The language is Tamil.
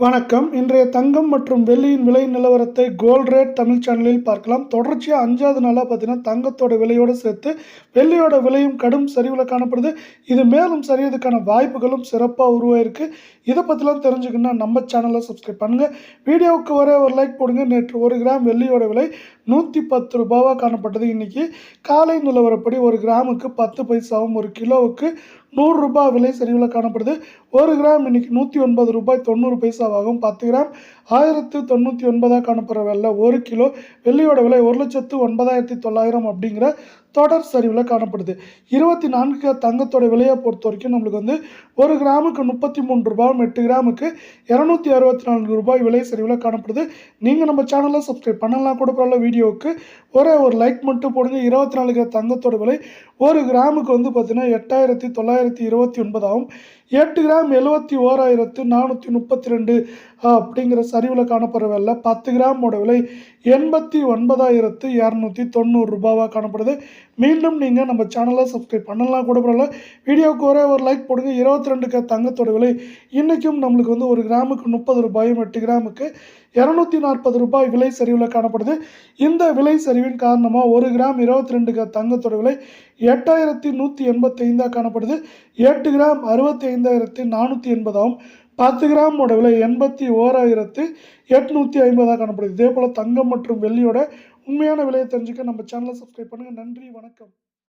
வணக்கம். இன்றைய தங்கம் மற்றும் வெள்ளியின் விலை நிலவரத்தை கோல்ட் ரேட் தமிழ் சேனலில் பார்க்கலாம். தொடர்ச்சியா 5வது நாளா பார்த்தீங்கன்னா, தங்கத்தோட விலையோடு சேர்த்து வெள்ளியோட விலையும் கடும் சரிவுல காணப்படுது. இது மேலும் சரிவதற்கான வாய்ப்புகளும் சிறப்பா உருவாயிருக்கு. இத பத்திலாம் தெரிஞ்சுக்கணும்னா நம்ம சேனலை சப்ஸ்கிரைப் பண்ணுங்க. வீடியோவுக்கு ஒரே ஒரு லைக் போடுங்க. நேற்று 1 கிராம் வெள்ளியோட விலை ₹110 காணப்பட்டது. இன்னைக்கு காலை நிலவரப்படி 1 கிராமுக்கு 10 பைசாவும் 1 கிலோவுக்கு ₹100 விலை சரிவுல காணப்படுது. 1 கிராம் இன்னைக்கு ₹109.90 10 கிராம் 1099 காணப்படுற வெள்ளை 1 கிலோ வெள்ளியோட விலை 1,09,900 அப்படிங்கிற தொடர் சரிவில் காணப்படுது. 24 தங்கத்தோட விலையை பொறுத்த வரைக்கும் நம்மளுக்கு வந்து 1 கிராமுக்கு ₹33, 8 கிராமுக்கு ₹264 விலை சரிவில் காணப்படுது. நீங்கள் நம்ம சேனலை சப்ஸ்கிரைப் பண்ணலாம் கூட பரவாயில்ல. வீடியோவுக்கு ஒரே ஒரு லைக் மட்டும் போடுங்க. 24 தங்கத்தோட விலை 1 கிராமுக்கு வந்து பார்த்தீங்கன்னா 8,929 ஆகும். 8 கிராம் 71,432 அப்படிங்கிற சரிவில் காணப்படுற வெள்ளை 10 கிராமோட விலை 89,290 காணப்படுது. மீண்டும் நீங்கள் நம்ம சேனலை சப்ஸ்கிரைப் பண்ணலாம் கூட பரவாயில்ல. வீடியோவுக்கு ஒரே ஒரு லைக் போடுங்க. 22 தங்கத்தோட விலை இன்றைக்கும் நம்மளுக்கு வந்து 1 கிராமுக்கு ₹30, 8 கிராமுக்கு ₹240 விலை சரிவில் காணப்படுது. இந்த விலை சரிவின் காரணமாக 1 கிராம் 22 தங்கத்தோட விலை 8,185 காணப்படுது. 8 கிராம் 65,480 ஆகும். 10 கிராமோட விலை 81,850 காணப்படுது. இதே போல் தங்கம் மற்றும் வெள்ளியோட உண்மையான விலையை தெரிஞ்சுக்க நம்ம சேனலை சப்ஸ்கிரைப் பண்ணுங்கள். நன்றி, வணக்கம்.